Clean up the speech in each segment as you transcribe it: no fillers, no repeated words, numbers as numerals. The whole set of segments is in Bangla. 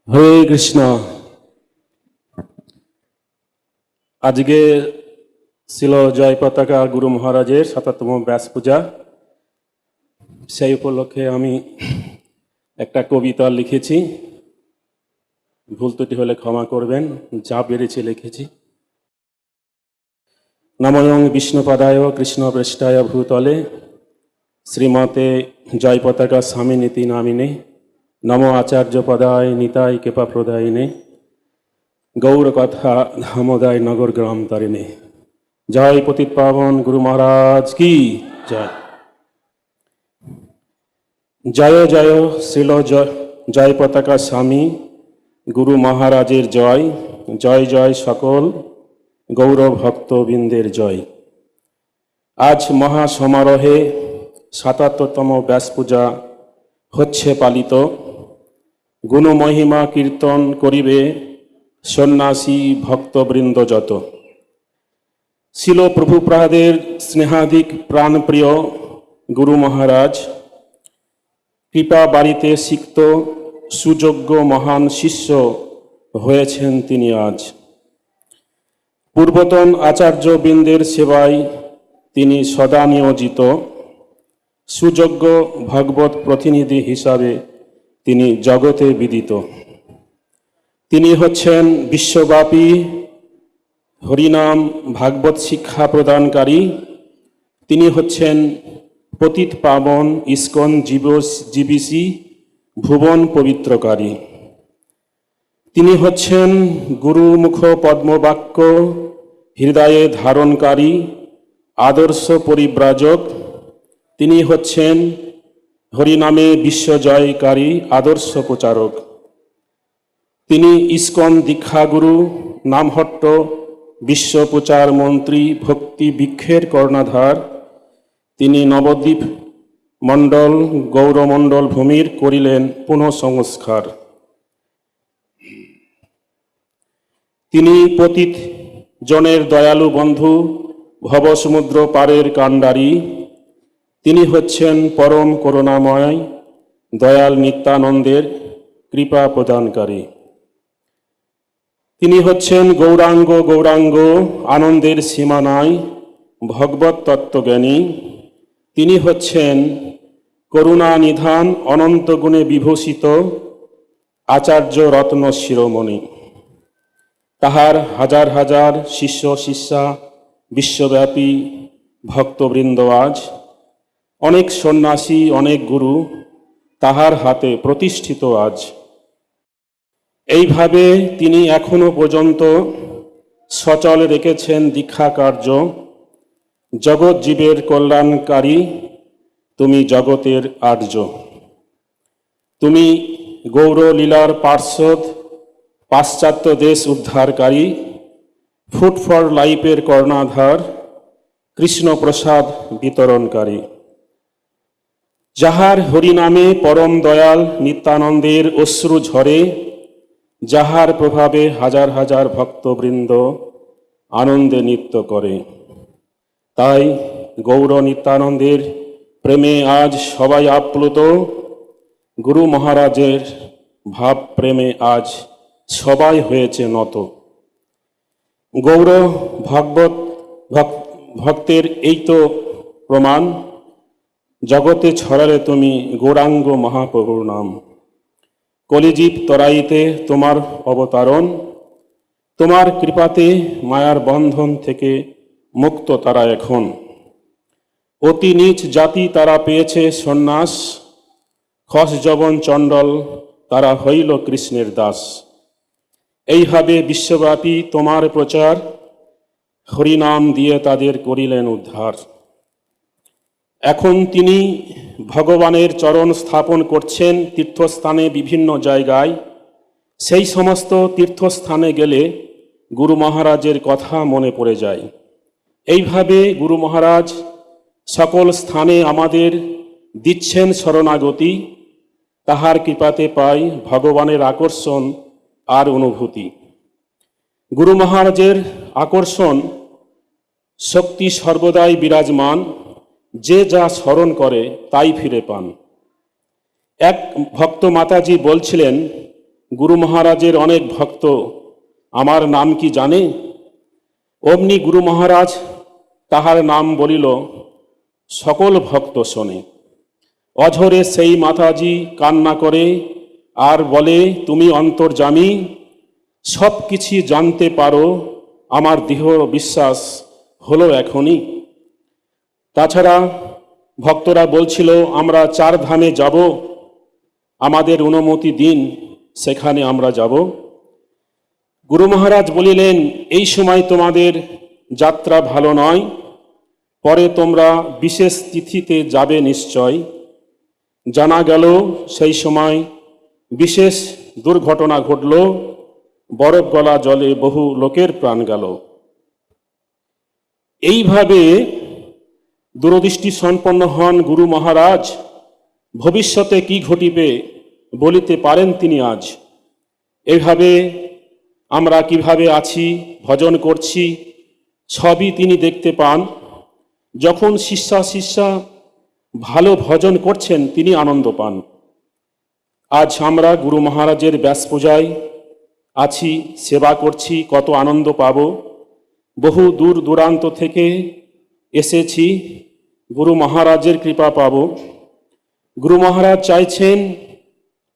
হরে কৃষ্ণ। আজকে ছিল জয় পতাকা গুরু মহারাজের ৭তম ব্যাস পূজা। সেই উপলক্ষে আমি একটা কবিতা লিখেছি, ভুল ত্রুটি হলে ক্ষমা করবেন, যা পেরেছি লিখেছি। নমঃ বিষ্ণুপদায় কৃষ্ণপ্রেষ্ঠায় ভূতলে শ্রীমতে জয় পতাকা স্বামিনীতি নামিনে নমো আচার্য পদায় নিতাই কৃপা প্রদায়িনে গৌর কথা ধামোদয় নগর গ্রাম তারিণে। জয় পতিত পাবন গুরু মহারাজ কি জয়। জয় জয় শ্রীল জয় পতাকা স্বামী গুরু মহারাজের জয়। জয় জয় সকল গৌর ভক্তবৃন্দের জয়। আজ মহা সমারোহে ৭৭তম ব্যাস পূজা হচ্ছে পালিত। গুণমহিমা কীর্তন করিবে সন্ন্যাসী ভক্তবৃন্দ যত। ছিল প্রভুপাদের স্নেহাধিক প্রাণপ্রিয় গুরু মহারাজ কৃপা বাড়িতে সিক্ত সুযোগ্য মহান শিষ্য হয়েছেন তিনি আজ। পূর্বতন আচার্যবৃন্দের সেবায় তিনি সদা নিয়োজিত। সুযোগ্য ভগবত প্রতিনিধি হিসাবে তিনি জগতে বিদিত। তিনি হচ্ছেন বিশ্বব্যাপী হরিনাম ভাগবত শিক্ষা প্রদানকারী। তিনি হচ্ছেন পতিত পাবন ইস্কন জীবিসি ভুবন পবিত্রকারী। তিনি হচ্ছেন গুরুমুখ পদ্মবাক্য হৃদয়ে ধারণকারী আদর্শ পরিব্রাজক। তিনি হচ্ছেন হরিনামে বিশ্বজয়কারী আদর্শ প্রচারক। তিনি ইস্কন দীক্ষাগুরু, নামহট্ট বিশ্ব প্রচার মন্ত্রী, ভক্তি বৃক্ষের কর্ণধার। তিনি নবদ্বীপ মণ্ডল গৌরমণ্ডল ভূমির করিলেন পুনঃসংস্কার। তিনি পতিত জনের দয়ালু বন্ধু, ভবসমুদ্র পারের কাণ্ডারী। তিনি হচ্ছেন পরম করুণাময় দয়াল নিত্যানন্দের কৃপা প্রদানকারী। তিনি হচ্ছেন গৌরাঙ্গ গৌরাঙ্গ আনন্দের সীমা নাই ভগবত তত্ত্বজ্ঞানী। তিনি হচ্ছেন করুণা নিধান অনন্ত গুণে বিভূষিত আচার্য রত্ন শিরোমণি। তাহার হাজার হাজার শিষ্য শিষ্যা বিশ্বব্যাপী ভক্তবৃন্দ আজ। অনেক সন্ন্যাসী অনেক গুরু তাহার হাতে প্রতিষ্ঠিত আজ। এইভাবে তিনি এখনো পর্যন্ত সচল রেখেছেন দীক্ষা কার্য। জগৎ জীবের কল্যাণকারী তুমি জগতের আর্য। তুমি গৌর লীলার পার্শ্বদ পাশ্চাত্য দেশ উদ্ধারকারী। ফুড ফর লাইফের কর্ণাধার কৃষ্ণ প্রসাদ বিতরণকারী। যাহার হরিনামে পরম দয়াল নিত্যানন্দের অশ্রু ঝরে, যাহার প্রভাবে হাজার হাজার ভক্তবৃন্দ আনন্দে নৃত্য করে। তাই গৌর নিত্যানন্দের প্রেমে আজ সবাই আপ্লুত। গুরু মহারাজের ভাব প্রেমে আজ সবাই হয়েছে নত। গৌর ভগবত ভক্তের এই তো প্রমাণ, জগতে ছড়ালে তুমি গৌরাঙ্গ মহাপ্রভুর নাম। কলিজীব তরাইতে তোমার অবতারণ, তোমার কৃপাতে মায়ার বন্ধন থেকে মুক্ত তারা এখন। অতি নীচ জাতি তারা পেয়েছে সন্ন্যাস, খস যবন চণ্ডল তারা হইল কৃষ্ণের দাস। এইভাবে বিশ্বব্যাপী তোমার প্রচার, হরিনাম দিয়ে তাদের করিলেন উদ্ধার। এখন তিনি ভগবানের চরণ স্থাপন করছেন তীর্থস্থানে বিভিন্ন জায়গায়। সেই সমস্ত তীর্থস্থানে গেলে গুরু মহারাজের কথা মনে পড়ে যায়। এইভাবে গুরু মহারাজ সকল স্থানে আমাদের দিচ্ছেন শরণাগতি। তাহার কৃপাতে পাই ভগবানের আকর্ষণ আর অনুভূতি। গুরু মহারাজের আকর্ষণ শক্তি সর্বদাই বিরাজমান। যে যা স্মরণ করে তাই ফিরে পান। এক ভক্ত মাতাজি বলছিলেন, গুরু মহারাজের অনেক ভক্ত আমার নাম কি জানে? অমনি গুরু মহারাজ তাহার নাম বলিল, সকল ভক্ত শোনে। অঝরে সেই মাতাজি কান্না করে আর বলে, তুমি অন্তর্যামী, সব কিছু জানতে পারো, আমার দৃঢ় বিশ্বাস হলো এখনই। তাছাড়া ভক্তরা বলছিল আমরা 4 ধামে যাব, আমাদের অনুমতি দিন, সেখানে আমরা যাব। গুরু মহারাজ বলিলেন, এই সময় তোমাদের যাত্রা ভালো নয়, পরে তোমরা বিশেষ তিথিতে যাবে নিশ্চয়। জানা গেল সেই সময় বিশেষ দুর্ঘটনা ঘটল, বরফ গলা জলে বহু লোকের প্রাণ গেল। এইভাবে দূরদৃষ্টি সম্পন্ন হন গুরু মহারাজ। ভবিষ্যতে কি ঘটিবে বলিতে পারেন তিনি আজ। এইভাবে আমরা কিভাবে আছি, ভজন করছি, সবই তিনি দেখতে পান। যখন শিষ্যা ভালো ভজন করছেন তিনি আনন্দ পান। আজ আমরা গুরু মহারাজের ব্যাস পূজায় আছি, সেবা করছি, কত আনন্দ পাব। বহু দূর দূরান্ত থেকে এসেছি, গুরু মহারাজের কৃপা পাব। গুরু মহারাজ চাইছেন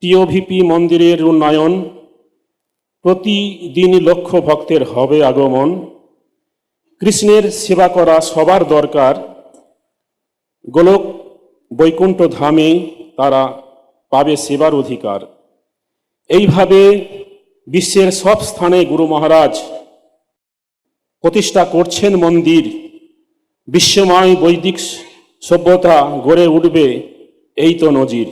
টিওভিপি মন্দিরের উন্নয়ন, প্রতিদিন লক্ষ ভক্তের হবে আগমন। কৃষ্ণের সেবা করা সবার দরকার, গোলক বৈকুণ্ঠ ধামে তারা পাবে সেবার অধিকার। এইভাবে বিশ্বের সব স্থানে গুরু মহারাজ প্রতিষ্ঠা করছেন মন্দির। বিশ্বময় বৈদিক সভ্যতা গড়ে উঠবে, এই তো নজির।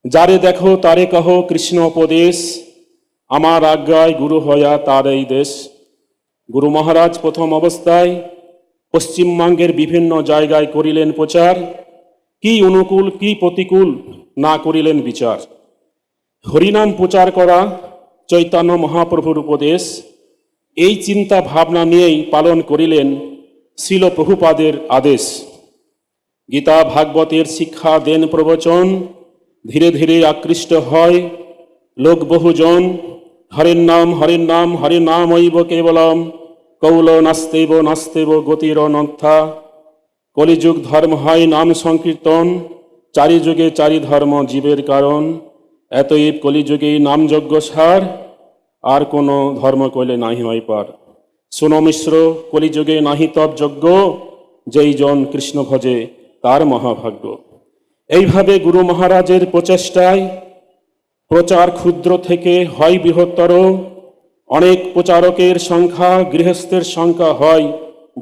যারে দেখো তারে কহ কৃষ্ণ উপদেশ, আমার আজ্ঞায় গুরু হয়া তার এই দেশ। গুরু মহারাজ প্রথম অবস্থায় পশ্চিমবঙ্গের বিভিন্ন জায়গায় করিলেন প্রচার, কি অনুকূল কি প্রতিকূল না করিলেন বিচার। হরিনাম প্রচার করা চৈতন্য মহাপ্রভুর উপদেশ, এই চিন্তা ভাবনা নিয়েই পালন করিলেন শিল প্রভুপাদের আদেশ। গীতা ভাগবতের শিক্ষা দেন প্রবচন, ধীরে ধীরে আকৃষ্ট হয় লোক বহুজন। হরের নাম হরে নামৈব কেবলম, কৌল নাস্তেব গতির নথা। কলিযুগ ধর্ম হয় নাম সংকীর্তন, চারি যুগে চারি ধর্ম জীবের কারণ। এতএব কলিযুগে নামযজ্ঞ সার, আর কোনো ধর্ম কইলে নাহি হয় পার। শোনো মিশ্র কলিযুগে নাহি তব যজ্ঞ, যেই জন কৃষ্ণ ভজে তার মহাভাগ্য। এইভাবে গুরু মহারাজের প্রচেষ্টায় প্রচার ক্ষুদ্র থেকে হয় বৃহত্তর। অনেক প্রচারকের সংখ্যা, গৃহস্থের সংখ্যা হয়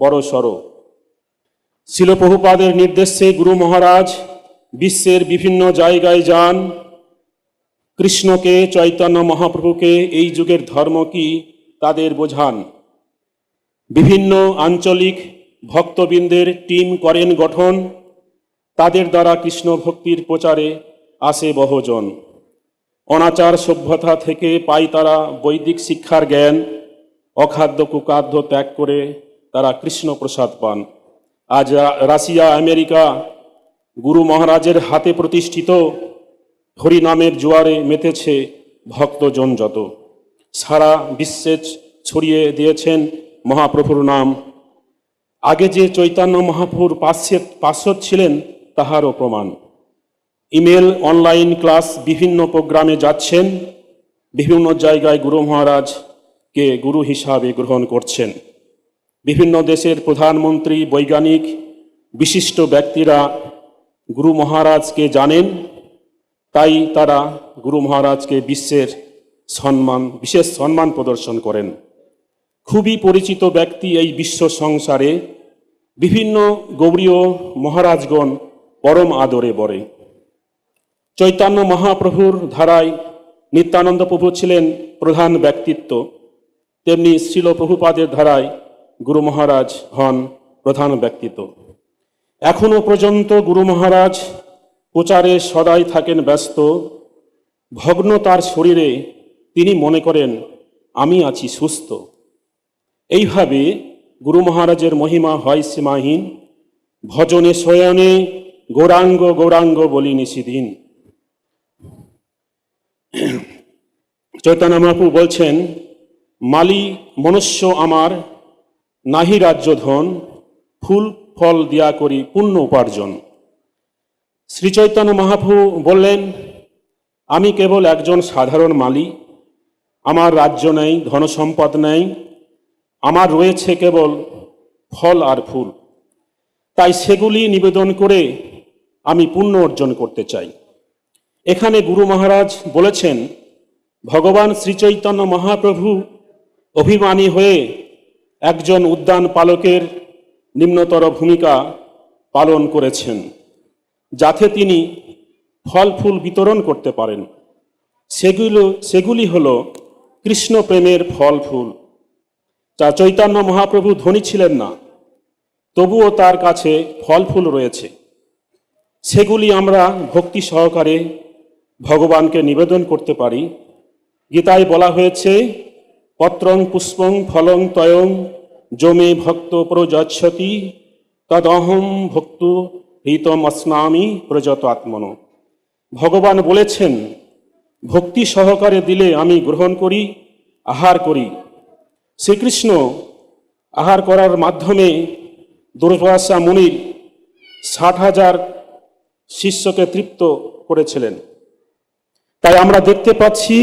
বড়সড়। শিল প্রভুপাদের নির্দেশে গুরু মহারাজ বিশ্বের বিভিন্ন জায়গায় যান। কৃষ্ণকে, চৈতন্য মহাপ্রভুকে এই যুগের ধর্ম কি তাদের বোঝান। বিভিন্ন আঞ্চলিক ভক্তবৃন্দের টিম করেন গঠন, তাদের দ্বারা কৃষ্ণ ভক্তির প্রচারে আসে বহুজন। অনাচার সভ্যতা থেকে পায় তারা বৈদিক শিক্ষার জ্ঞান, অখাদ্য কুখাদ্য ত্যাগ করে তারা কৃষ্ণ প্রসাদ পান। আজ রাশিয়া আমেরিকা গুরু মহারাজের হাতে প্রতিষ্ঠিত, হরিনামের জোয়ারে মেতেছে ভক্তজন যত। সারা বিশ্বে ছড়িয়ে দিয়েছেন মহাপ্রভুর নাম। আগে যে চৈতন্য মহাপ্রভুর পার্শ্বদ ছিলেন তাহারও প্রমাণ। ইমেল, অনলাইন ক্লাস, বিভিন্ন প্রোগ্রামে যাচ্ছেন, বিভিন্ন জায়গায় গুরু মহারাজকে গুরু হিসাবে গ্রহণ করছেন। বিভিন্ন দেশের প্রধানমন্ত্রী, বৈজ্ঞানিক, বিশিষ্ট ব্যক্তিরা গুরু মহারাজকে জানেন, তাই তারা গুরু মহারাজকে বিশেষ সম্মান প্রদর্শন করেন। খুবই পরিচিত ব্যক্তি এই বিশ্ব সংসারে, বিভিন্ন গৌড়ীয় মহারাজগণ পরম আদরে বরে। চৈতন্য মহাপ্রভুর ধারায় নিত্যানন্দ প্রভু ছিলেন প্রধান ব্যক্তিত্ব, তেমনি শিল প্রভুপাদের ধারায় গুরু মহারাজ হন প্রধান ব্যক্তিত্ব। এখনো পর্যন্ত গুরু মহারাজ প্রচারে সদাই থাকেন ব্যস্ত। ভগ্ন তার শরীরে, তিনি মনে করেন আমি আছি সুস্থ। এইভাবে গুরু মহারাজের মহিমা হয় সীমাহীন। ভজনে শয়নে গৌরাঙ্গ গৌরাঙ্গ বলি নিশিদিন। চৈতন্য মহাপ্রভু বলছেন, মালি মনুষ্য আমার, নাহি রাজ্য ধন, ফুল ফল দিয়া করি পুণ্য উপার্জন। শ্রী চৈতন্য মহাপ্রভু বললেন, আমি কেবল একজন সাধারণ মালি, আমার রাজ্য নেই, ধনসম্পদ নেই, আমার রয়েছে কেবল ফল আর ফুল। তাই সেগুলি নিবেদন করে আমি পুণ্য অর্জন করতে চাই। এখানে গুরু মহারাজ বলেছেন, ভগবান শ্রীচৈতন্য মহাপ্রভু অভিমানী হয়ে একজন উদ্যান পালকের নিম্নতর ভূমিকা পালন করেছেন, যাতে তিনি ফল ফুল বিতরণ করতে পারেন। সেগুলি হল কৃষ্ণ প্রেমের ফল ফুল। যা চৈতন্য মহাপ্রভু ধনী ছিলেন না, তবুও তার কাছে ফল ফুল রয়েছে। সেগুলি আমরা ভক্তি সহকারে ভগবানকে নিবেদন করতে পারি। গীতায় বলা হয়েছে, পত্রং পুষ্পং ফলং তয়ং যমে ভক্ত প্রযচ্ছতি তদহম ভক্ত হৃতম অস্নামি প্রযত আত্মনো। ভগবান বলেছেন, ভক্তি সহকারে দিলে আমি গ্রহণ করি, আহার করি। শ্রীকৃষ্ণ আহার করার মাধ্যমে দুর্বাসা মুনির 60,000 শিষ্যকে তৃপ্ত করেছিলেন। তাই আমরা দেখতে পাচ্ছি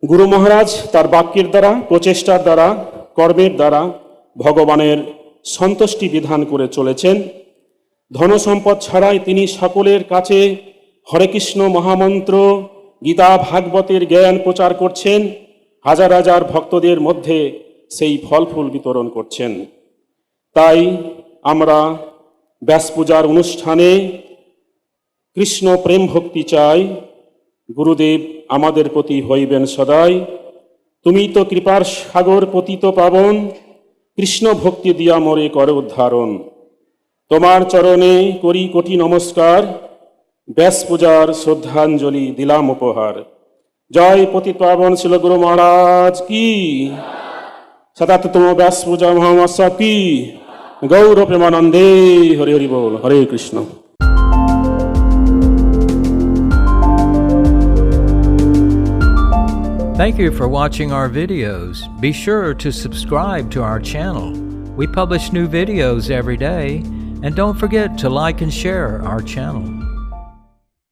গুরু মহারাজ তার বাক্যের দ্বারা, প্রচেষ্টার দ্বারা, কর্মের দ্বারা ভগবানের সন্তুষ্টি বিধান করে চলেছেন। ধনসম্পদ ছাড়াই তিনি সকলের কাছে হরে কৃষ্ণ মহামন্ত্র, গীতা ভাগবতের জ্ঞান প্রচার করছেন। হাজার হাজার ভক্তদের মধ্যে সেই ফল ফুল বিতরণ করছেন। তাই আমরা ব্যাস পূজার অনুষ্ঠানে কৃষ্ণ প্রেম ভক্তি চাই। গুরুদেব আমাদের প্রতি হইবেন সদাই, তুমি তো কৃপার সাগর পতিত পাবন, কৃষ্ণ ভক্তি দিয়া মোরে করে উদ্ধারণ। তোমার চরণে করি কোটি নমস্কার, ব্যাস পূজার শ্রদ্ধাঞ্জলি দিলাম উপহার। জয় পতিত পাবন শিল গুরু মহারাজ কি, সদাতম ব্যাস পূজা মহামহোৎসব কি, গৌর প্রেমানন্দে। হরি হরি বল, হরে Krishna. Thank you for watching our videos. Be sure to subscribe to our channel. We publish new videos every day, and don't forget to like and share our channel.